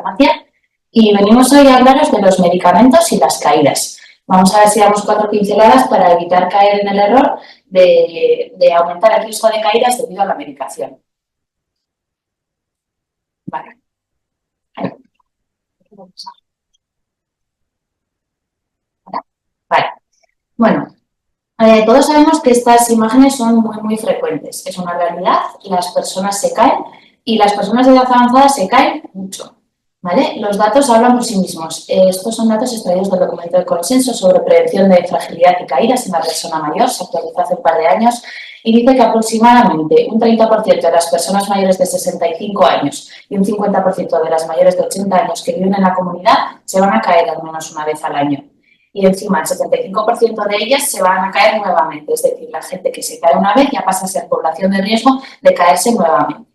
Polifarmacia y venimos hoy a hablaros de los medicamentos y las caídas. Vamos a ver si damos 4 pinceladas para evitar caer en el error de aumentar el riesgo de caídas debido a la medicación. Vale. Vale. Bueno, todos sabemos que estas imágenes son muy frecuentes. Es una realidad, las personas se caen y las personas de edad avanzada se caen mucho. ¿Vale? Los datos hablan por sí mismos. Estos son datos extraídos del documento de consenso sobre prevención de fragilidad y caídas en la persona mayor, se actualizó hace un par de años y dice que aproximadamente un 30% de las personas mayores de 65 años y un 50% de las mayores de 80 años que viven en la comunidad se van a caer al menos una vez al año. Y encima el 75% de ellas se van a caer nuevamente, es decir, la gente que se cae una vez ya pasa a ser población de riesgo de caerse nuevamente.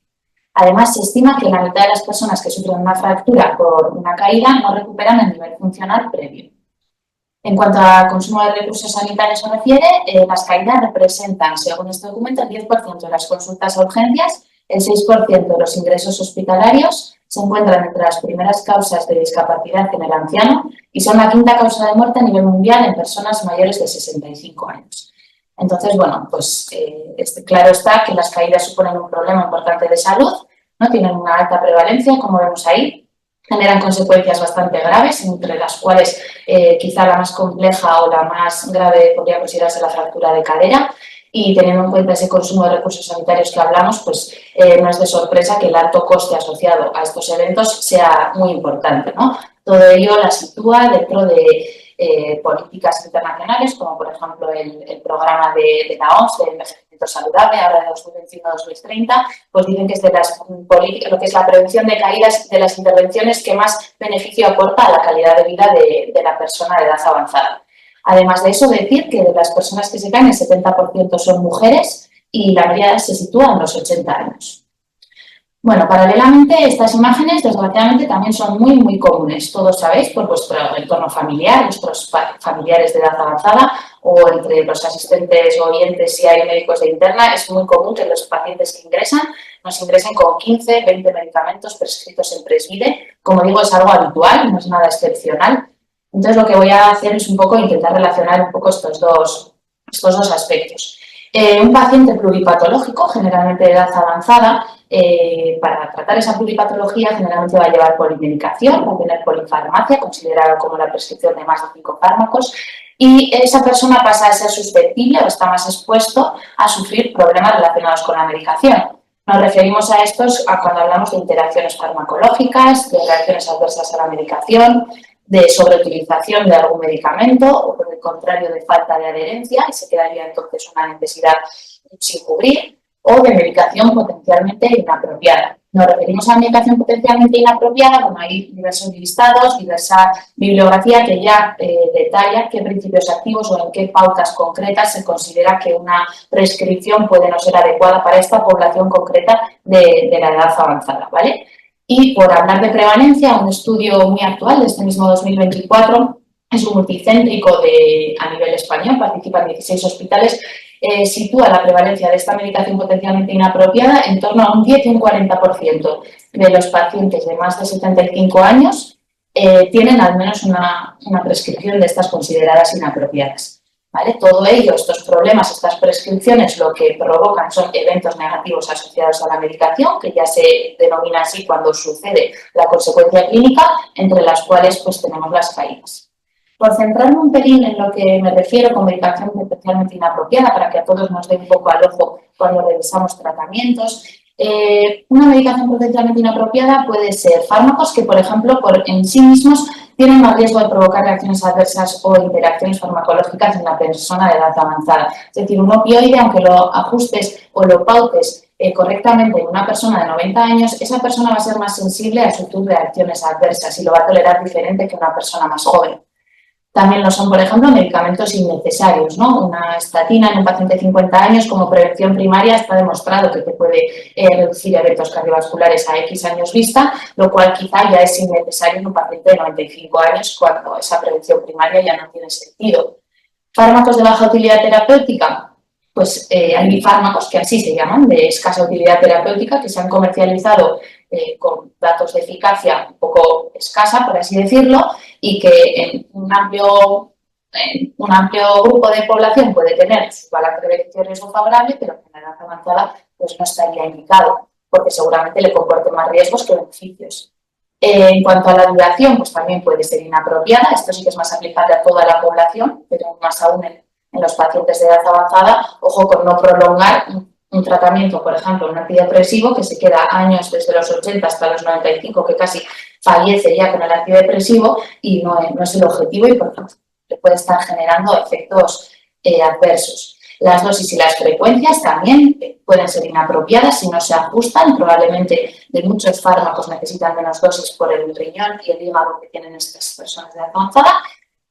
Además, se estima que la mitad de las personas que sufren una fractura por una caída no recuperan el nivel funcional previo. En cuanto al consumo de recursos sanitarios se refiere, las caídas representan, según este documento, el 10% de las consultas a urgencias, el 6% de los ingresos hospitalarios, se encuentran entre las primeras causas de discapacidad en el anciano y son la quinta causa de muerte a nivel mundial en personas mayores de 65 años. Entonces, bueno, pues claro está que las caídas suponen un problema importante de salud, ¿no? Tienen una alta prevalencia, como vemos ahí, generan consecuencias bastante graves, entre las cuales quizá la más compleja o la más grave podría considerarse la fractura de cadera. Y teniendo en cuenta ese consumo de recursos sanitarios que hablamos, pues no es de sorpresa que el alto coste asociado a estos eventos sea muy importante, ¿no? Todo ello la sitúa dentro de políticas internacionales, como por ejemplo el programa de la OMS de envejecimiento saludable, ahora de 2021-2030, pues dicen que es de lo que es la prevención de caídas, de las intervenciones que más beneficio aporta a la calidad de vida de la persona de edad avanzada. Además de eso, decir que de las personas que se caen, el 70% son mujeres y la media se sitúa en los 80 años. Bueno, paralelamente, estas imágenes, desgraciadamente, también son muy comunes. Todos sabéis, por vuestro entorno familiar, vuestros familiares de edad avanzada o entre los asistentes o oyentes, si hay médicos de interna, es muy común que los pacientes que ingresan nos ingresen con 15, 20 medicamentos prescritos en Presbide. Como digo, es algo habitual, no es nada excepcional. Entonces, lo que voy a hacer es un poco intentar relacionar un poco estos dos aspectos. Un paciente pluripatológico, generalmente de edad avanzada, para tratar esa pluripatología generalmente va a llevar polimedicación, va a tener polifarmacia, considerada como la prescripción de más de 5 fármacos, y esa persona pasa a ser susceptible o está más expuesto a sufrir problemas relacionados con la medicación. Nos referimos a estos cuando hablamos de interacciones farmacológicas, de reacciones adversas a la medicación, de sobreutilización de algún medicamento o, por el contrario, de falta de adherencia y se quedaría entonces una necesidad sin cubrir, o de medicación potencialmente inapropiada. Nos referimos a medicación potencialmente inapropiada, como hay diversos listados, diversa bibliografía que ya detalla qué principios activos o en qué pautas concretas se considera que una prescripción puede no ser adecuada para esta población concreta de la edad avanzada, ¿vale? Y por hablar de prevalencia, un estudio muy actual de este mismo 2024, es un multicéntrico a nivel español, participan 16 hospitales, sitúa la prevalencia de esta medicación potencialmente inapropiada en torno a un 10 y un 40% de los pacientes de más de 75 años tienen al menos una prescripción de estas consideradas inapropiadas. ¿Vale? Todo ello, estos problemas, estas prescripciones, lo que provocan son eventos negativos asociados a la medicación, que ya se denomina así cuando sucede la consecuencia clínica, entre las cuales pues tenemos las caídas. Por centrarme un pelín en lo que me refiero con medicación potencialmente inapropiada, para que a todos nos dé un poco al ojo cuando revisamos tratamientos, una medicación potencialmente inapropiada puede ser fármacos que, por ejemplo, en sí mismos tienen más riesgo de provocar reacciones adversas o interacciones farmacológicas en la persona de edad avanzada. Es decir, un opioide, aunque lo ajustes o lo pautes correctamente en una persona de 90 años, esa persona va a ser más sensible a sufrir reacciones adversas y lo va a tolerar diferente que una persona más joven. También lo son, por ejemplo, medicamentos innecesarios, ¿no? Una estatina en un paciente de 50 años como prevención primaria está demostrado que te puede reducir eventos cardiovasculares a X años vista, lo cual quizá ya es innecesario en un paciente de 95 años cuando esa prevención primaria ya no tiene sentido. ¿Fármacos de baja utilidad terapéutica? Pues hay fármacos que así se llaman, de escasa utilidad terapéutica, que se han comercializado con datos de eficacia un poco escasa, por así decirlo, y que en un amplio grupo de población puede tener su balance de beneficio favorable, pero en edad avanzada pues no estaría indicado, porque seguramente le comporte más riesgos que beneficios. En cuanto a la duración, pues también puede ser inapropiada. Esto sí que es más aplicable a toda la población, pero más aún en los pacientes de edad avanzada. Ojo con no prolongar un tratamiento, por ejemplo, un antidepresivo que se queda años desde los 80 hasta los 95, que casi fallece ya con el antidepresivo y no es el objetivo y por tanto le puede estar generando efectos adversos. Las dosis y las frecuencias también pueden ser inapropiadas si no se ajustan. Probablemente de muchos fármacos necesitan menos dosis por el riñón y el hígado que tienen estas personas de edad avanzada.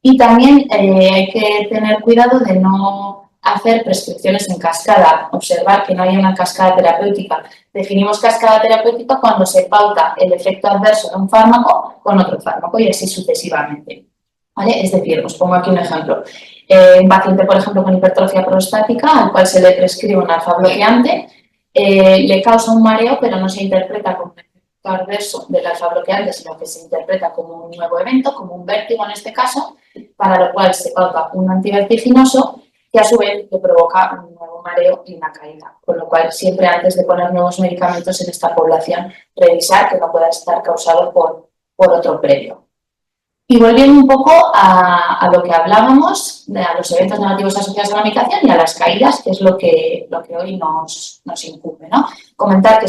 Y también hay que tener cuidado de no hacer prescripciones en cascada, observar que no haya una cascada terapéutica. Definimos cascada terapéutica cuando se pauta el efecto adverso de un fármaco con otro fármaco y así sucesivamente. ¿Vale? Es decir, os pongo aquí un ejemplo. Un paciente, por ejemplo, con hipertrofia prostática, al cual se le prescribe un alfa bloqueante, le causa un mareo, pero no se interpreta como un efecto adverso del alfa bloqueante, sino que se interpreta como un nuevo evento, como un vértigo en este caso, para lo cual se pauta un antivertiginoso que a su vez le provoca un nuevo mareo y una caída. Con lo cual, siempre antes de poner nuevos medicamentos en esta población, revisar que no pueda estar causado por otro previo. Y volviendo un poco a lo que hablábamos, a los eventos negativos asociados a la medicación y a las caídas, que es lo que hoy nos incumbe, ¿no? Comentar que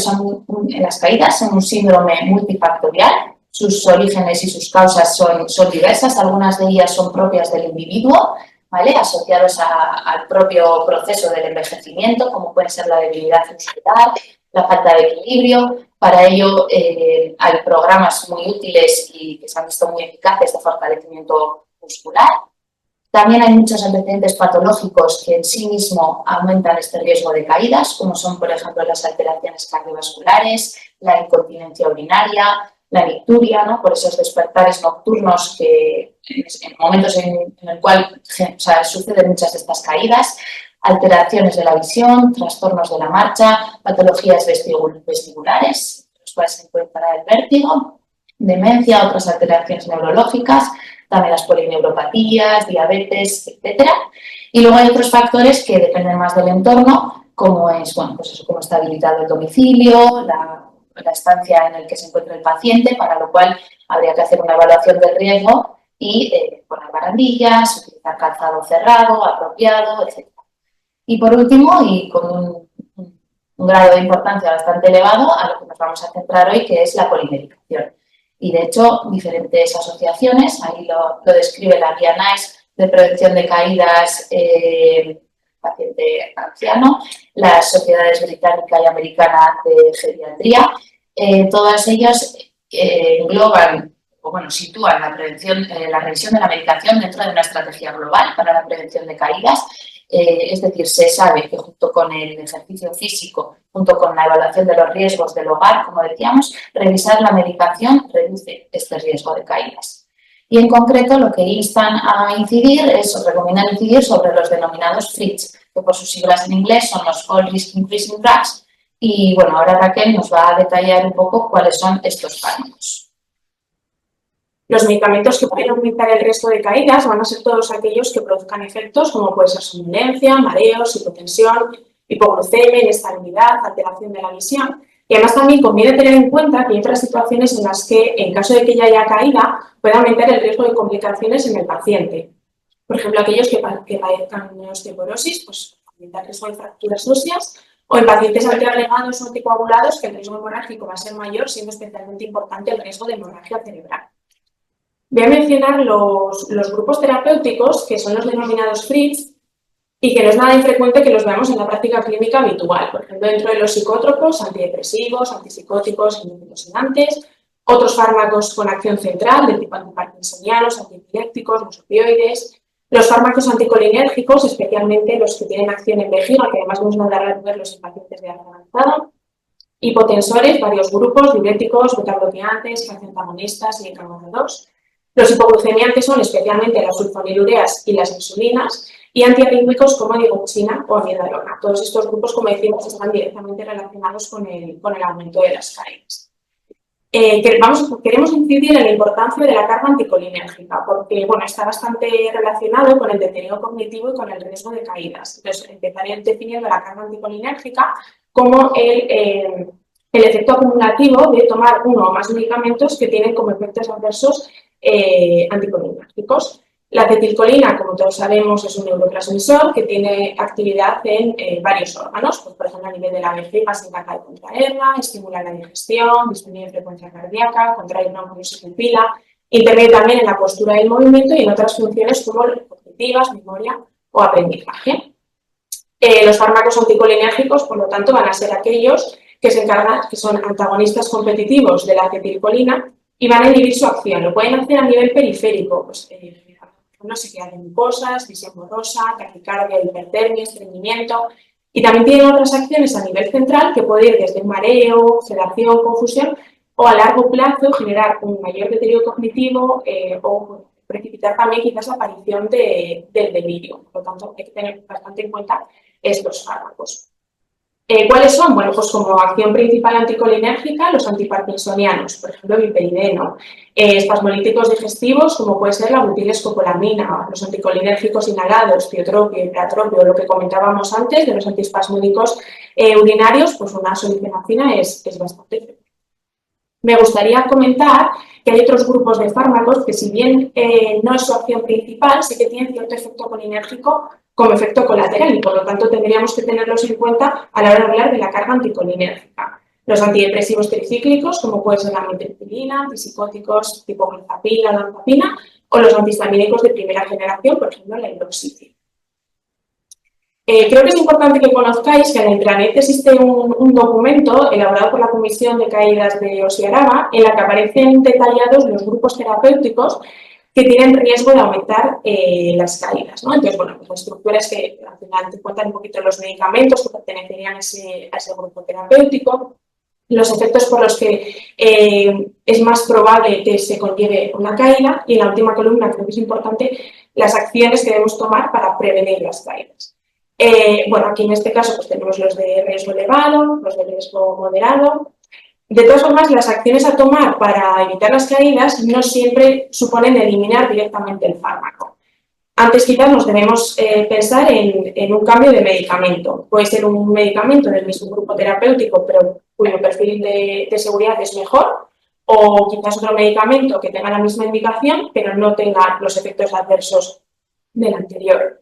las caídas son un síndrome multifactorial, sus orígenes y sus causas son diversas, algunas de ellas son propias del individuo, ¿vale? Asociados al propio proceso del envejecimiento, como puede ser la debilidad muscular, la falta de equilibrio. Para ello hay programas muy útiles y que se han visto muy eficaces de fortalecimiento muscular. También hay muchos antecedentes patológicos que en sí mismo aumentan este riesgo de caídas, como son, por ejemplo, las alteraciones cardiovasculares, la incontinencia urinaria, la nicturia, ¿no? Por esos despertares nocturnos que en momentos en el cual suceden muchas de estas caídas, alteraciones de la visión, trastornos de la marcha, patologías vestibulares, los cuales se encuentra el vértigo, demencia, otras alteraciones neurológicas, también las polineuropatías, diabetes, etc. Y luego hay otros factores que dependen más del entorno, como es, pues eso, cómo está habilitado el domicilio, la estancia en el que se encuentra el paciente, para lo cual habría que hacer una evaluación del riesgo y poner barandillas, utilizar calzado cerrado, apropiado, etc. Y por último, y con un grado de importancia bastante elevado, a lo que nos vamos a centrar hoy, que es la polimedicación. Y de hecho, diferentes asociaciones, ahí lo describe la guía NICE de prevención de caídas paciente anciano, las sociedades británica y americana de geriatría, todas ellas engloban o sitúan la revisión de la medicación dentro de una estrategia global para la prevención de caídas. Es decir, se sabe que junto con el ejercicio físico, junto con la evaluación de los riesgos del hogar, como decíamos, revisar la medicación reduce este riesgo de caídas. Y en concreto lo que recomiendan incidir sobre los denominados FRIDs, que por sus siglas en inglés son los All Risk Increasing Drugs. Y bueno, ahora Raquel nos va a detallar un poco cuáles son estos fármacos. Los medicamentos que pueden aumentar el riesgo de caídas van a ser todos aquellos que produzcan efectos como puede ser somnolencia, mareos, hipotensión, hipoglucemia, inestabilidad, alteración de la visión. Y además también conviene tener en cuenta que hay otras situaciones en las que, en caso de que ya haya caída, puede aumentar el riesgo de complicaciones en el paciente. Por ejemplo, aquellos que padezcan osteoporosis, pues aumenta el riesgo de fracturas óseas, o en pacientes antiagregados o anticoagulados, que el riesgo hemorrágico va a ser mayor, siendo especialmente importante el riesgo de hemorragia cerebral. Voy a mencionar los grupos terapéuticos, que son los denominados FRIDs, y que no es nada infrecuente que los veamos en la práctica clínica habitual. Por ejemplo, dentro de los psicótropos, antidepresivos, antipsicóticos, anticonvulsivantes, otros fármacos con acción central, de tipo antiparkinsonianos, antiepilépticos, los opioides, los fármacos anticolinérgicos, especialmente los que tienen acción en vejiga, que además vamos a dar a verlos en pacientes de edad avanzada, hipotensores, varios grupos, diuréticos, betabloqueantes, calcioantagonistas y K2. Los hipoglucemiantes son especialmente las sulfonilureas y las insulinas, y antiarrítmicos como digoxina o amiodarona. Todos estos grupos, como decimos, están directamente relacionados con el aumento de las caídas. Queremos incidir en la importancia de la carga anticolinérgica porque bueno, está bastante relacionado con el deterioro cognitivo y con el riesgo de caídas. Entonces, empezaré definiendo la carga anticolinérgica como el efecto acumulativo de tomar uno o más medicamentos que tienen como efectos adversos anticolinérgicos. La acetilcolina, como todos sabemos, es un neurotransmisor que tiene actividad en varios órganos, pues, por ejemplo, a nivel de la vejiga se encarga de contraerla, estimula la digestión, disminuye frecuencia cardíaca, contrae bronquios y pupila, interviene también en la postura y el movimiento y en otras funciones como cognitivas, memoria o aprendizaje. Los fármacos anticolinérgicos, por lo tanto, van a ser aquellos que son antagonistas competitivos de la acetilcolina y van a inhibir su acción. Lo pueden hacer a nivel periférico, pues, no se quedan mucosas, visión borrosa, taquicardia, hipertermia, estreñimiento. Y también tienen otras acciones a nivel central que puede ir desde mareo, sedación, confusión o a largo plazo generar un mayor deterioro cognitivo o precipitar también quizás la aparición del delirio. Por lo tanto, hay que tener bastante en cuenta estos fármacos. ¿Cuáles son? Bueno, pues como acción principal anticolinérgica, los antiparkinsonianos, por ejemplo, viperideno, espasmolíticos digestivos, como puede ser la butilescopolamina, los anticolinérgicos inhalados, tiotropio, ipratropio, lo que comentábamos antes de los antiespasmódicos urinarios, pues una solucionacina es bastante efectiva. Me gustaría comentar que hay otros grupos de fármacos que, si bien no es su acción principal, sí que tienen cierto efecto colinérgico como efecto colateral y, por lo tanto, tendríamos que tenerlos en cuenta a la hora de hablar de la carga anticolinérgica. Los antidepresivos tricíclicos, como puede ser la metilpilina, antipsicóticos tipo clozapina, olanzapina, o los antihistamínicos de primera generación, por ejemplo, la hidroxicina. Creo que es importante que conozcáis que en la intranet existe un documento elaborado por la Comisión de Caídas de Osiaraba en la que aparecen detallados los grupos terapéuticos que tienen riesgo de aumentar las caídas, ¿no? Entonces, bueno, pues la estructura es que al final te cuentan un poquito los medicamentos que pertenecerían a ese grupo terapéutico, los efectos por los que es más probable que se conlleve una caída y en la última columna creo que es importante las acciones que debemos tomar para prevenir las caídas. Bueno, aquí en este caso pues tenemos los de riesgo elevado, los de riesgo moderado. De todas formas, las acciones a tomar para evitar las caídas no siempre suponen eliminar directamente el fármaco. Antes quizás nos debemos pensar en un cambio de medicamento. Puede ser un medicamento del mismo grupo terapéutico, pero cuyo perfil de seguridad es mejor, o quizás otro medicamento que tenga la misma indicación, pero no tenga los efectos adversos del anterior.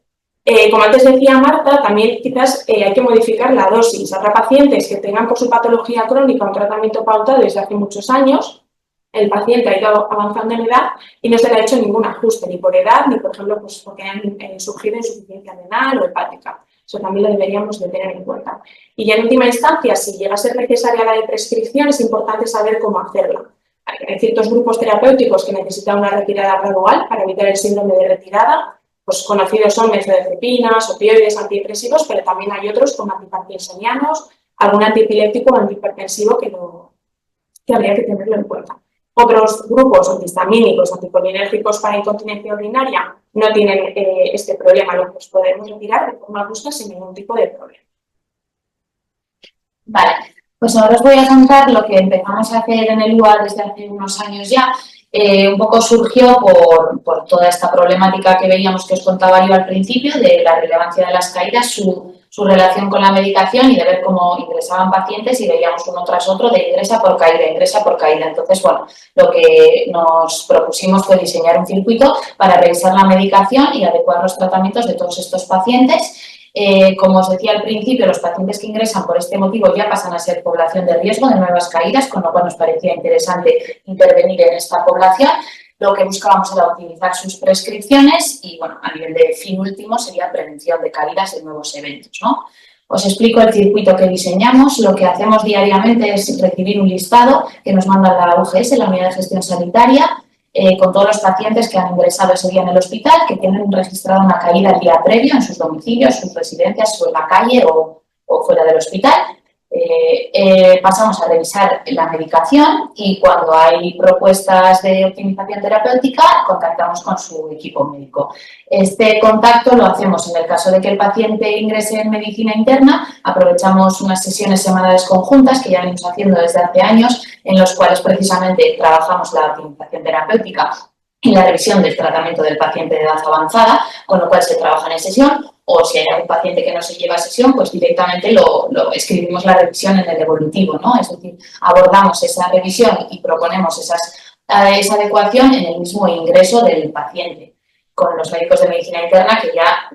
Como antes decía Marta, también quizás hay que modificar la dosis. Habrá pacientes que tengan por su patología crónica un tratamiento pautado desde hace muchos años, el paciente ha ido avanzando en edad y no se le ha hecho ningún ajuste, ni por edad, ni por ejemplo pues porque han surgido insuficiencia renal o hepática. Eso también lo deberíamos de tener en cuenta. Y ya en última instancia, si llega a ser necesaria la de prescripción, es importante saber cómo hacerla. Hay ciertos grupos terapéuticos que necesitan una retirada gradual para evitar el síndrome de retirada. Pues conocidos son benzodiazepinas, opioides, antidepresivos, pero también hay otros como antiparkinsonianos, algún antiepiléptico o antihipertensivo que habría que tenerlo en cuenta. Otros grupos antihistamínicos, anticolinérgicos para incontinencia urinaria no tienen este problema, los podemos retirar de forma brusca sin ningún tipo de problema. Vale, pues ahora os voy a contar lo que empezamos a hacer en el UA desde hace unos años ya. Un poco surgió por toda esta problemática que veíamos que os contaba yo al principio, de la relevancia de las caídas, su relación con la medicación y de ver cómo ingresaban pacientes y veíamos uno tras otro de ingresa por caída, ingresa por caída. Entonces, bueno, lo que nos propusimos fue diseñar un circuito para revisar la medicación y adecuar los tratamientos de todos estos pacientes. Como os decía al principio, los pacientes que ingresan por este motivo ya pasan a ser población de riesgo de nuevas caídas, con lo cual nos parecía interesante intervenir en esta población. Lo que buscábamos era optimizar sus prescripciones y, bueno, a nivel de fin último sería prevención de caídas de nuevos eventos, ¿no? Os explico el circuito que diseñamos. Lo que hacemos diariamente es recibir un listado que nos manda la UGS, la Unidad de Gestión Sanitaria, con todos los pacientes que han ingresado ese día en el hospital, que tienen registrado una caída el día previo en sus domicilios, sus residencias o en la calle o fuera del hospital. pasamos a revisar la medicación y cuando hay propuestas de optimización terapéutica contactamos con su equipo médico. Este contacto lo hacemos en el caso de que el paciente ingrese en medicina interna, aprovechamos unas sesiones semanales conjuntas que ya venimos haciendo desde hace años, en los cuales precisamente trabajamos la optimización terapéutica y la revisión del tratamiento del paciente de edad avanzada, con lo cual se trabaja en sesión, o si hay algún paciente que no se lleva a sesión, pues directamente lo escribimos la revisión en el evolutivo, ¿no? Es decir, abordamos esa revisión y proponemos esa adecuación en el mismo ingreso del paciente. Con los médicos de medicina interna, que ya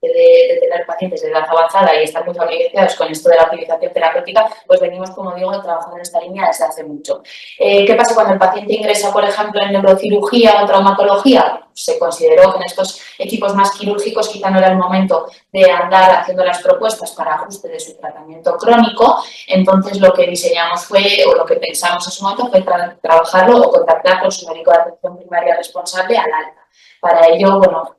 de tener pacientes de edad avanzada y estar muy familiarizados con esto de la optimización terapéutica, pues venimos, como digo, trabajando en esta línea desde hace mucho. ¿Qué pasa cuando el paciente ingresa, por ejemplo, en neurocirugía o traumatología? Se consideró que en estos equipos más quirúrgicos quizá no era el momento de andar haciendo las propuestas para ajuste de su tratamiento crónico, entonces lo que diseñamos fue, o lo que pensamos en su momento fue trabajarlo o contactar con su médico de atención primaria responsable al alta. Para ello, bueno,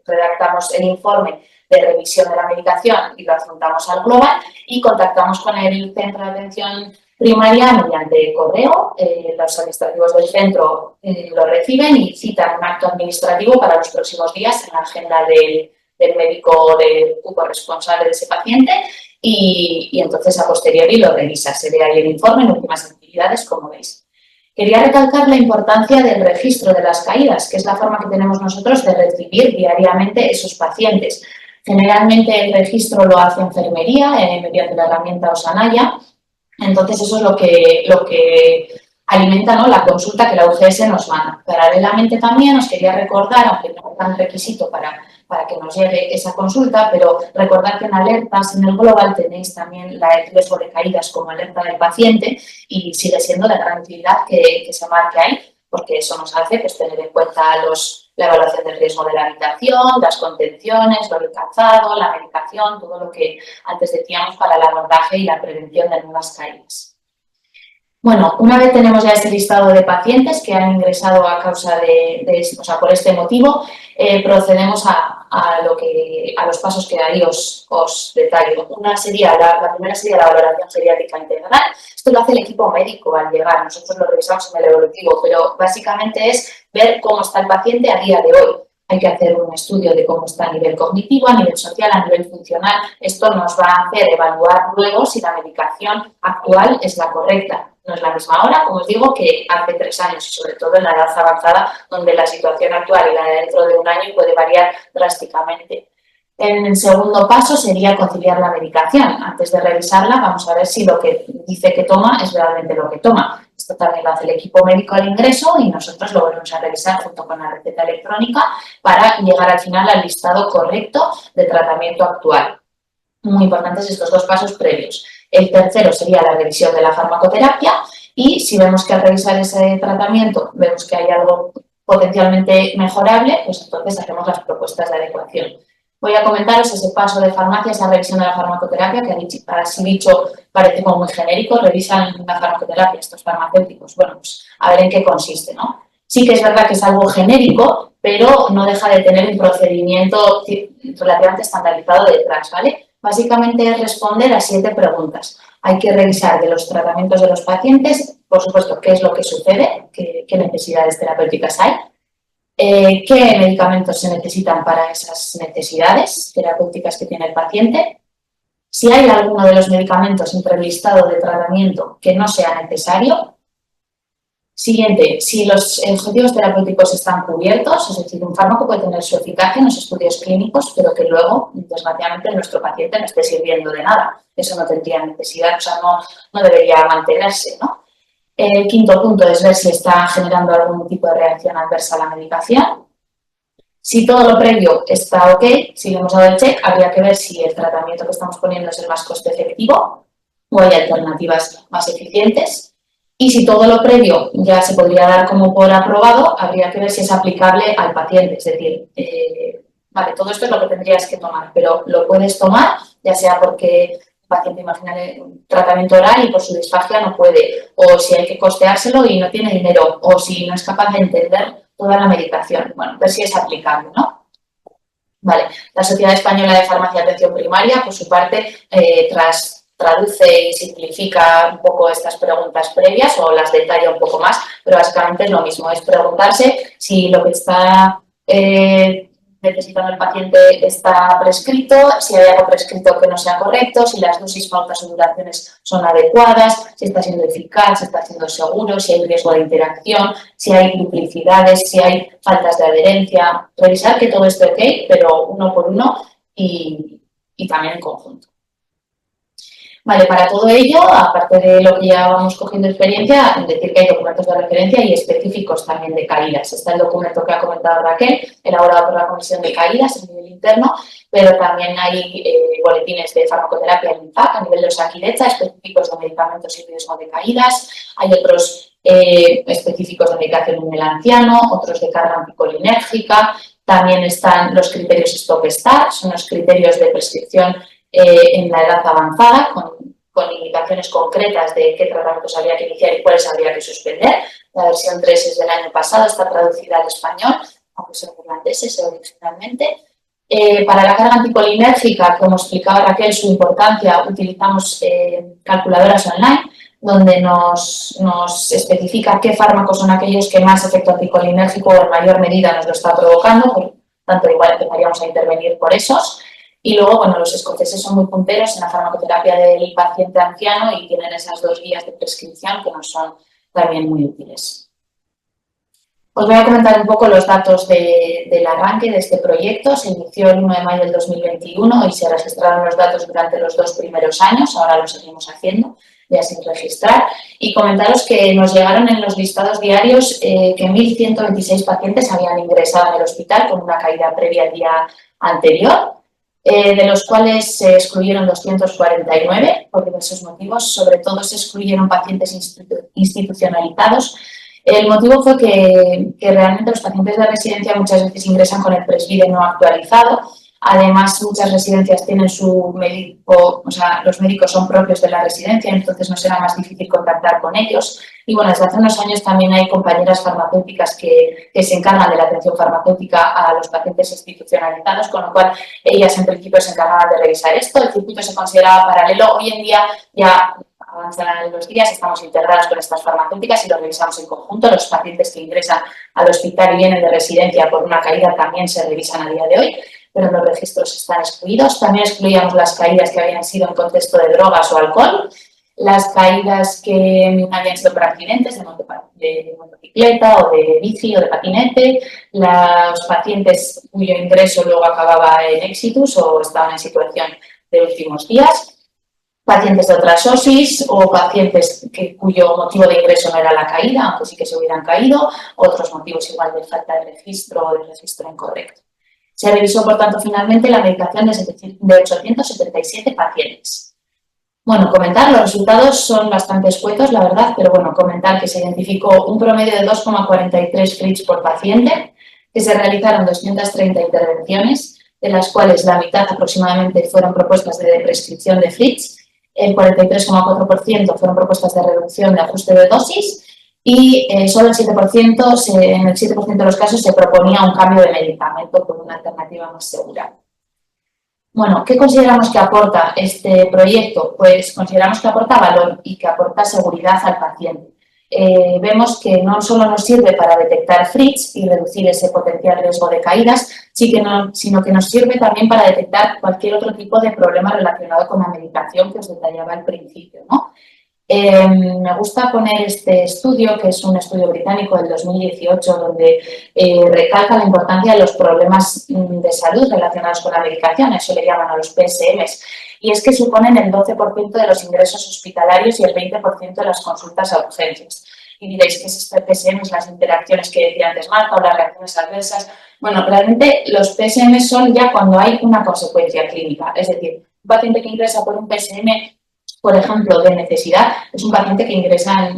redactamos el informe de revisión de la medicación y lo adjuntamos al global y contactamos con el centro de atención primaria mediante correo. Los administrativos del centro lo reciben y citan un acto administrativo para los próximos días en la agenda del médico del cupo responsable de ese paciente y entonces a posteriori lo revisa. Se ve ahí el informe en últimas actividades, como veis. Quería recalcar la importancia del registro de las caídas, que es la forma que tenemos nosotros de recibir diariamente esos pacientes. Generalmente el registro lo hace enfermería mediante la herramienta Osanaya. Entonces eso es lo que alimenta, ¿no?, la consulta que la UGS nos manda. Paralelamente también os quería recordar, aunque no es tan requisito para que nos llegue esa consulta, pero recordar que en alertas en el global tenéis también el riesgo de caídas como alerta del paciente y sigue siendo de gran utilidad que se marque ahí, porque eso nos hace pues, tener en cuenta la evaluación del riesgo de la habitación, las contenciones, lo del calzado, la medicación, todo lo que antes decíamos para el abordaje y la prevención de nuevas caídas. Bueno, una vez tenemos ya ese listado de pacientes que han ingresado a causa por este motivo, procedemos a los pasos que ahí os detallo. La primera sería la valoración geriátrica integral. Esto lo hace el equipo médico al llegar, nosotros lo revisamos en el evolutivo, pero básicamente es ver cómo está el paciente a día de hoy. Hay que hacer un estudio de cómo está a nivel cognitivo, a nivel social, a nivel funcional. Esto nos va a hacer evaluar luego si la medicación actual es la correcta. No es la misma ahora, como os digo, que hace 3 años y sobre todo en la edad avanzada, donde la situación actual y la de dentro de un año puede variar drásticamente. En el segundo paso sería conciliar la medicación. Antes de revisarla, vamos a ver si lo que dice que toma es realmente lo que toma. Esto también lo hace el equipo médico al ingreso y nosotros lo volvemos a revisar junto con la receta electrónica para llegar al final al listado correcto de tratamiento actual. Muy importantes estos 2 pasos previos. El tercero sería la revisión de la farmacoterapia y si vemos que al revisar ese tratamiento vemos que hay algo potencialmente mejorable, pues entonces hacemos las propuestas de adecuación. Voy a comentaros ese paso de farmacia, esa revisión de la farmacoterapia, que así dicho parece como muy genérico, revisan la farmacoterapia estos farmacéuticos. Bueno, pues a ver en qué consiste, ¿no? Sí que es verdad que es algo genérico, pero no deja de tener un procedimiento relativamente estandarizado detrás, ¿vale? Básicamente es responder a 7 preguntas. Hay que revisar de los tratamientos de los pacientes, por supuesto, qué es lo que sucede, qué necesidades terapéuticas hay, qué medicamentos se necesitan para esas necesidades terapéuticas que tiene el paciente, si hay alguno de los medicamentos entre el listado de tratamiento que no sea necesario. Siguiente, si los objetivos terapéuticos están cubiertos, es decir, un fármaco puede tener su eficacia en los estudios clínicos, pero que luego, desgraciadamente, nuestro paciente no esté sirviendo de nada. Eso no tendría necesidad, o sea, no debería mantenerse, ¿no? El quinto punto es ver si está generando algún tipo de reacción adversa a la medicación. Si todo lo previo está ok, si le hemos dado el check, habría que ver si el tratamiento que estamos poniendo es el más coste efectivo o hay alternativas más eficientes. Y si todo lo previo ya se podría dar como por aprobado, habría que ver si es aplicable al paciente. Es decir, vale, todo esto es lo que tendrías que tomar, pero lo puedes tomar, ya sea porque el paciente, imagínate, un tratamiento oral y por su disfagia no puede, o si hay que costeárselo y no tiene dinero, o si no es capaz de entender toda la medicación. Bueno, ver si es aplicable, ¿no? Vale, la Sociedad Española de Farmacia de Atención Primaria, por su parte, tras traduce y simplifica un poco estas preguntas previas o las detalla un poco más, pero básicamente es lo mismo, es preguntarse si lo que está necesitando el paciente está prescrito, si hay algo prescrito que no sea correcto, si las dosis, pautas o duraciones son adecuadas, si está siendo eficaz, si está siendo seguro, si hay riesgo de interacción, si hay duplicidades, si hay faltas de adherencia. Revisar que todo esté ok, pero uno por uno y también en conjunto. Vale, para todo ello, aparte de lo que ya vamos cogiendo experiencia, decir que hay documentos de referencia y específicos también de caídas. Está el documento que ha comentado Raquel, elaborado por la Comisión de Caídas a nivel interno, pero también hay boletines de farmacoterapia en INFAC a nivel de Osakidetza, específicos de medicamentos y riesgo de caídas. Hay otros específicos de medicación en el anciano, otros de carga anticolinérgica. También están los criterios Stop-Start, son los criterios de prescripción en la edad avanzada, con indicaciones concretas de qué tratamientos habría que iniciar y cuáles habría que suspender. La versión 3 es del año pasado, está traducida al español, aunque son irlandeses originalmente. Para la carga anticolinérgica, como explicaba Raquel, su importancia, utilizamos calculadoras online, donde nos especifica qué fármacos son aquellos que más efecto anticolinérgico o en mayor medida nos lo está provocando, por tanto igual empezaríamos a intervenir por esos. Y luego, bueno, los escoceses son muy punteros en la farmacoterapia del paciente anciano y tienen esas 2 guías de prescripción que nos son también muy útiles. Os voy a comentar un poco los datos del arranque de este proyecto. Se inició el 1 de mayo del 2021 y se registraron los datos durante los 2 primeros años, ahora lo seguimos haciendo, ya sin registrar. Y comentaros que nos llegaron en los listados diarios que 1.126 pacientes habían ingresado en el hospital con una caída previa al día anterior. De los cuales se excluyeron 249 por diversos motivos, sobre todo se excluyeron pacientes institucionalizados. El motivo fue que realmente los pacientes de residencia muchas veces ingresan con el presbide no actualizado. Además, muchas residencias tienen su médico, o sea, los médicos son propios de la residencia, entonces nos era más difícil contactar con ellos. Y bueno, desde hace unos años también hay compañeras farmacéuticas que se encargan de la atención farmacéutica a los pacientes institucionalizados, con lo cual ellas en principio se encargaban de revisar esto. El circuito se consideraba paralelo. Hoy en día ya avanzan los días, estamos integradas con estas farmacéuticas y lo revisamos en conjunto. Los pacientes que ingresan al hospital y vienen de residencia por una caída también se revisan a día de hoy, pero los registros están excluidos. También excluíamos las caídas que habían sido en contexto de drogas o alcohol, las caídas que habían sido por accidentes de motocicleta o de bici o de patinete, los pacientes cuyo ingreso luego acababa en exitus o estaban en situación de últimos días, pacientes de otras OSIs o pacientes cuyo motivo de ingreso no era la caída, aunque sí que se hubieran caído, otros motivos igual de falta de registro o de registro incorrecto. Se revisó, por tanto, finalmente la medicación de 877 pacientes. Bueno, comentar, los resultados son bastante escuetos, la verdad, pero bueno, comentar que se identificó un promedio de 2,43 FRITs por paciente, que se realizaron 230 intervenciones, de las cuales la mitad aproximadamente fueron propuestas de prescripción de FRITs, el 43,4% fueron propuestas de reducción de ajuste de dosis y solo el 7%, en el 7% de los casos se proponía un cambio de medicamento por una alternativa más segura. Bueno, ¿qué consideramos que aporta este proyecto? Pues consideramos que aporta valor y que aporta seguridad al paciente. Vemos que no solo nos sirve para detectar FRITs y reducir ese potencial riesgo de caídas, sino que nos sirve también para detectar cualquier otro tipo de problema relacionado con la medicación que os detallaba al principio, ¿no? Me gusta poner este estudio, que es un estudio británico del 2018, donde recalca la importancia de los problemas de salud relacionados con la medicación, eso le llaman a los PSMs, y es que suponen el 12% de los ingresos hospitalarios y el 20% de las consultas a urgencias. Y diréis, ¿qué es este PSM? Las interacciones que decía antes Marta o las reacciones adversas. Bueno, realmente los PSM son ya cuando hay una consecuencia clínica, es decir, un paciente que ingresa por un PSM, por ejemplo, de necesidad, es un paciente que ingresa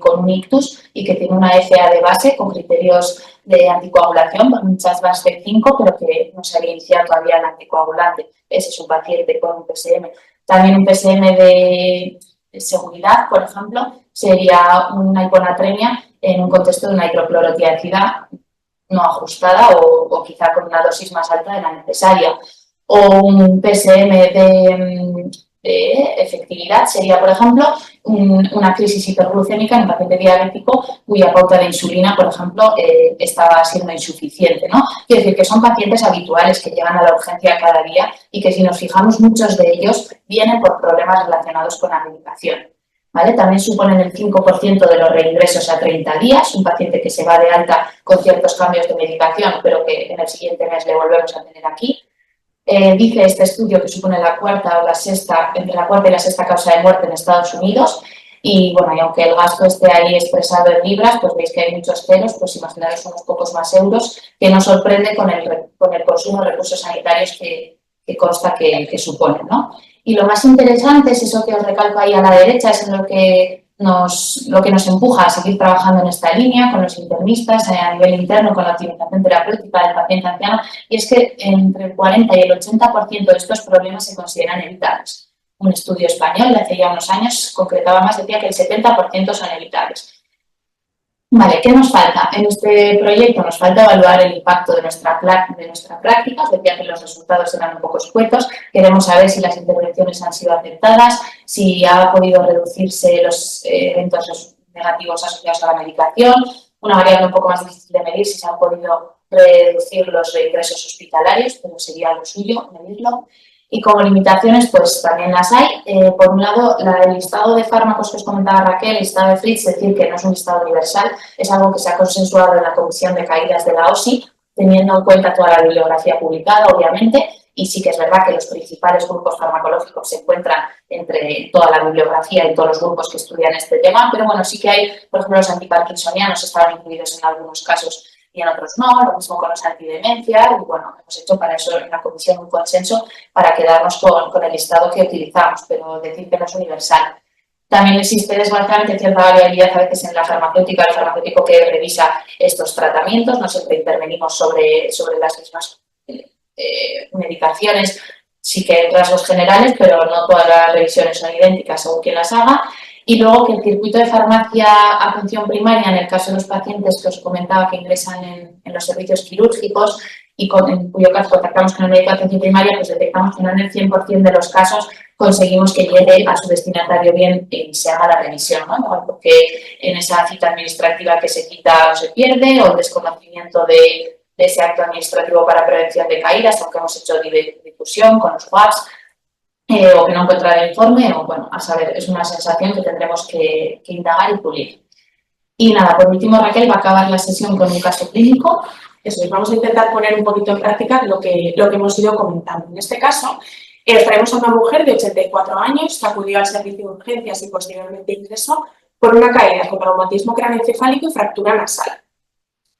con un ictus y que tiene una FA de base con criterios de anticoagulación, con un CHAS-VASC-5, pero que no se había iniciado todavía el anticoagulante. Ese es un paciente con un PSM. También un PSM de seguridad, por ejemplo, sería una hiponatremia en un contexto de una hidroclorotiazida no ajustada o quizá con una dosis más alta de la necesaria. O un PSM efectividad sería, por ejemplo, una crisis hiperglucémica en un paciente diabético cuya pauta de insulina, por ejemplo, estaba siendo insuficiente, ¿no? Quiere decir que son pacientes habituales que llegan a la urgencia cada día y que, si nos fijamos, muchos de ellos vienen por problemas relacionados con la medicación, ¿vale? También suponen el 5% de los reingresos a 30 días, un paciente que se va de alta con ciertos cambios de medicación, pero que en el siguiente mes le volvemos a tener aquí. Dice este estudio que supone entre la cuarta y la sexta causa de muerte en Estados Unidos. Y bueno, y aunque el gasto esté ahí expresado en libras, pues veis que hay muchos ceros, pues imaginaros unos pocos más euros, que nos sorprende con el consumo de recursos sanitarios que consta que suponen, ¿no? Y lo más interesante es eso que os recalco ahí a la derecha, es lo que nos empuja a seguir trabajando en esta línea con los internistas a nivel interno, con la optimización terapéutica del paciente anciano, y es que entre el 40 y el 80% de estos problemas se consideran evitables. Un estudio español de hace ya unos años concretaba más, decía que el 70% son evitables. Vale, ¿qué nos falta? En este proyecto nos falta evaluar el impacto de nuestra práctica. Os decía que los resultados eran un poco escuetos. Queremos saber si las intervenciones han sido aceptadas, si ha podido reducirse los eventos negativos asociados a la medicación. Una variable un poco más difícil de medir, si se han podido reducir los reingresos hospitalarios, pero sería lo suyo medirlo. Y como limitaciones, pues también las hay. Por un lado, el listado de fármacos que os comentaba Raquel, el listado de Fritz, es decir, que no es un listado universal, es algo que se ha consensuado en la Comisión de Caídas de la OSI, teniendo en cuenta toda la bibliografía publicada, obviamente, y sí que es verdad que los principales grupos farmacológicos se encuentran entre toda la bibliografía y todos los grupos que estudian este tema, pero bueno, sí que hay, por ejemplo, los antiparkinsonianos estaban incluidos en algunos casos y en otros no, lo mismo con los antidemencia, y bueno, hemos hecho para eso en la comisión un consenso para quedarnos con el listado que utilizamos, pero decir que no es universal. También existe desgraciadamente cierta variabilidad a veces en la farmacéutica, el farmacéutico que revisa estos tratamientos, no siempre intervenimos sobre las mismas medicaciones, sí que en rasgos generales, pero no todas las revisiones son idénticas según quien las haga. Y luego que el circuito de farmacia atención primaria, en el caso de los pacientes que os comentaba que ingresan en los servicios quirúrgicos y en cuyo caso contactamos con el médico de atención primaria, pues detectamos que no en el 100% de los casos conseguimos que llegue a su destinatario bien y se haga la revisión, ¿no? Porque en esa cita administrativa que se quita o se pierde, o el desconocimiento de ese acto administrativo para prevención de caídas, aunque hemos hecho difusión con los WhatsApp, o que no encuentra el informe, o bueno, a saber, es una sensación que tendremos que indagar y pulir. Y nada, por último, Raquel va a acabar la sesión con un caso clínico. Eso es, vamos a intentar poner un poquito en práctica lo que hemos ido comentando. En este caso, traemos a una mujer de 84 años que acudió al servicio de urgencias y posteriormente ingresó por una caída con traumatismo craneoencefálico y fractura nasal.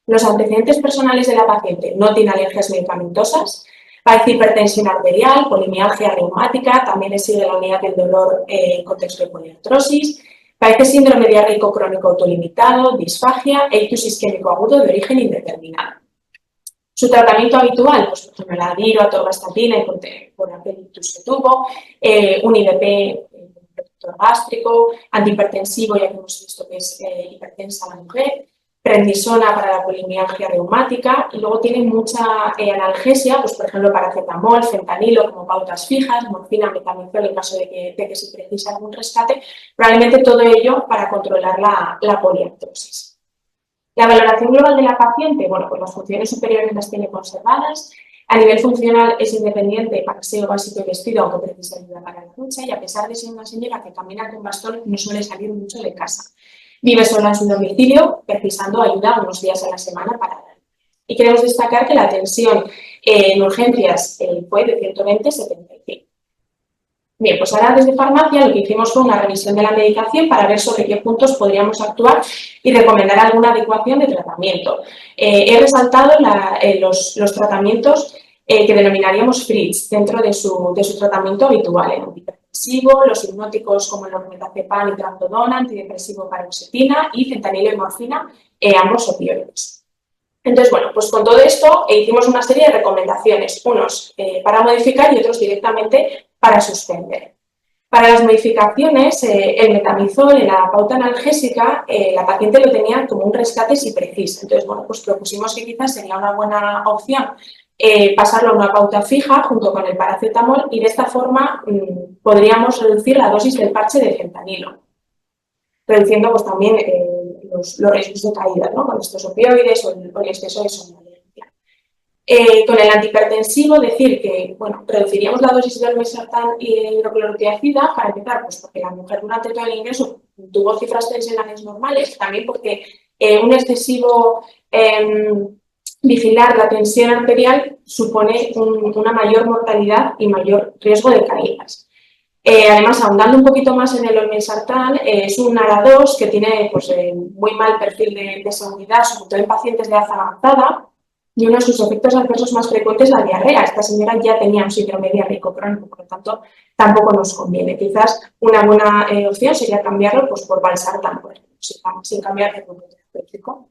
Los antecedentes personales de la paciente: no tiene alergias medicamentosas, padece hipertensión arterial, polimialgia reumática, también le sigue la unidad del dolor en contexto de poliartrosis, padece síndrome diarreico crónico autolimitado, disfagia e ictus isquémico agudo de origen indeterminado. Su tratamiento habitual, pues por ejemplo, la adiro, atorvastatina y por aquel ictus que tuvo, un IVP protector gástrico, antihipertensivo, ya que hemos visto que es hipertensa la mujer, prednisona para la polimialgia reumática, y luego tiene mucha analgesia, pues por ejemplo paracetamol, fentanilo como pautas fijas, morfina, metamizol en caso de que se precise algún rescate, probablemente todo ello para controlar la poliartrosis. La valoración global de la paciente, bueno, pues las funciones superiores las tiene conservadas. A nivel funcional es independiente, paseo básico y vestido, aunque precisa ayuda para la ducha, y a pesar de ser una señora que camina con bastón, no suele salir mucho de casa. Vive sola en su domicilio, precisando ayuda unos días a la semana para dar. Y queremos destacar que la atención en urgencias fue de 120/75. Bien, pues ahora desde farmacia lo que hicimos fue una revisión de la medicación para ver sobre qué puntos podríamos actuar y recomendar alguna adecuación de tratamiento. He resaltado los tratamientos que denominaríamos FRITZ dentro de su tratamiento habitual, el antihipertensivo, los hipnóticos como el normetazepam y trazodona, antidepresivo paroxetina y fentanilo y morfina, ambos opioides. Entonces, bueno, pues con todo esto hicimos una serie de recomendaciones, unos para modificar y otros directamente para suspender. Para las modificaciones, el metamizol en la pauta analgésica, la paciente lo tenía como un rescate si precisa. Entonces, bueno, pues propusimos que quizás sería una buena opción pasarlo a una pauta fija junto con el paracetamol y de esta forma podríamos reducir la dosis del parche de fentanilo, reduciendo pues, también los riesgos de caída, ¿no? Con estos opioides o el exceso de somnolencia. Con el antihipertensivo, decir que bueno, reduciríamos la dosis del mesartán y hidroclorotiazida para empezar, pues porque la mujer durante todo el ingreso tuvo cifras tensionales normales, también porque un excesivo vigilar la tensión arterial supone una mayor mortalidad y mayor riesgo de caídas. Además, ahondando un poquito más en el olmesartán, es un ARA2 que tiene pues, muy mal perfil de seguridad, sobre todo en pacientes de edad avanzada, y uno de sus efectos adversos más frecuentes es la diarrea. Esta señora ya tenía un síndrome diarreico crónico, por lo tanto, tampoco nos conviene. Quizás una buena opción sería cambiarlo pues, por valsartán, por ejemplo, sin cambiar de grupo terapéutico.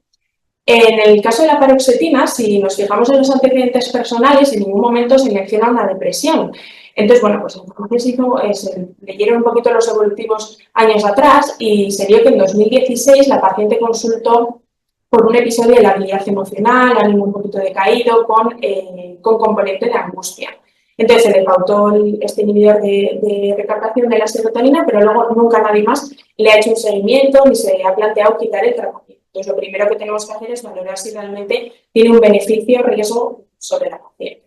En el caso de la paroxetina, si nos fijamos en los antecedentes personales, en ningún momento se menciona una depresión. Entonces, bueno, pues entonces se leyeron un poquito los evolutivos años atrás y se vio que en 2016 la paciente consultó por un episodio de labilidad emocional, ánimo un poquito decaído, con componente de angustia. Entonces se le pautó este inhibidor de recaptación de la serotonina, pero luego nunca nadie más le ha hecho un seguimiento ni se le ha planteado quitar el tratamiento. Entonces, lo primero que tenemos que hacer es valorar si realmente tiene un beneficio o riesgo sobre la paciente.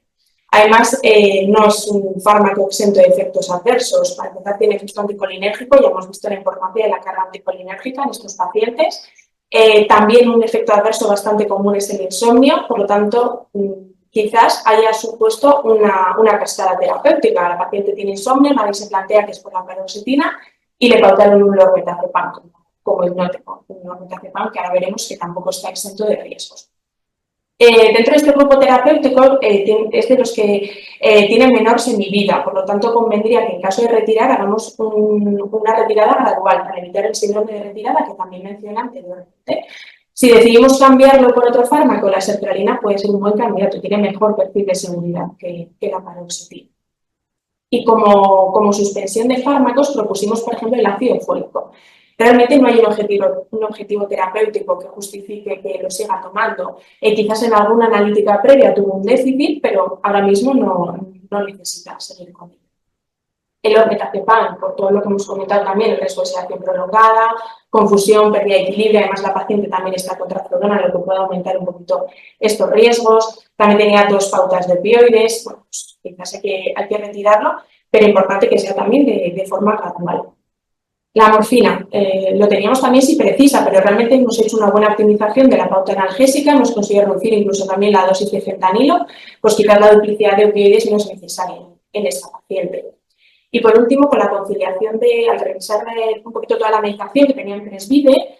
Además, no es un fármaco exento de efectos adversos. Para empezar, tiene efecto anticolinérgico, ya hemos visto la importancia de la carga anticolinérgica en estos pacientes. También un efecto adverso bastante común es el insomnio, por lo tanto, quizás haya supuesto una cascada terapéutica. La paciente tiene insomnio, nadie se plantea que es por la paroxetina y le pautaron un lormetazepam como hipnótico, un lormetazepam que ahora veremos que tampoco está exento de riesgos. Dentro de este grupo terapéutico es de los que tienen menor semivida, por lo tanto convendría que en caso de retirar hagamos una retirada gradual para evitar el síndrome de retirada que también mencioné anteriormente. Si decidimos cambiarlo por otro fármaco, la sertralina puede ser un buen candidato, tiene mejor perfil de seguridad que la paroxetina. Y como suspensión de fármacos propusimos, por ejemplo, el ácido fólico. Realmente no hay un objetivo terapéutico que justifique que lo siga tomando. Quizás en alguna analítica previa tuvo un déficit, pero ahora mismo no necesita seguir con él. El lormetazepam, por todo lo que hemos comentado también, el riesgo de sedación prolongada, confusión, pérdida de equilibrio, además la paciente también está contracturona, lo que puede aumentar un poquito estos riesgos. También tenía 2 pautas de opioides, bueno, pues quizás hay que retirarlo, pero importante que sea también de forma gradual. La morfina, lo teníamos también si precisa, pero realmente hemos hecho una buena optimización de la pauta analgésica, hemos conseguido reducir incluso también la dosis de fentanilo, pues quizás la duplicidad de opioides no es necesaria en esta paciente. Y por último, con la conciliación al revisar un poquito toda la medicación que tenía en Presvide,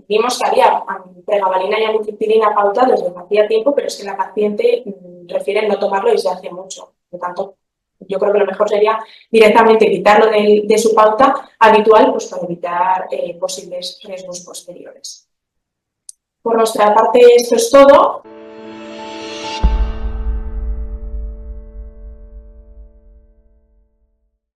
vimos que había pregabalina y amitriptilina pautados desde hacía tiempo, pero es que la paciente refiere no tomarlo desde hace mucho. Por lo tanto, yo creo que lo mejor sería directamente quitarlo de su pauta habitual pues, para evitar posibles riesgos posteriores. Por nuestra parte, esto es todo.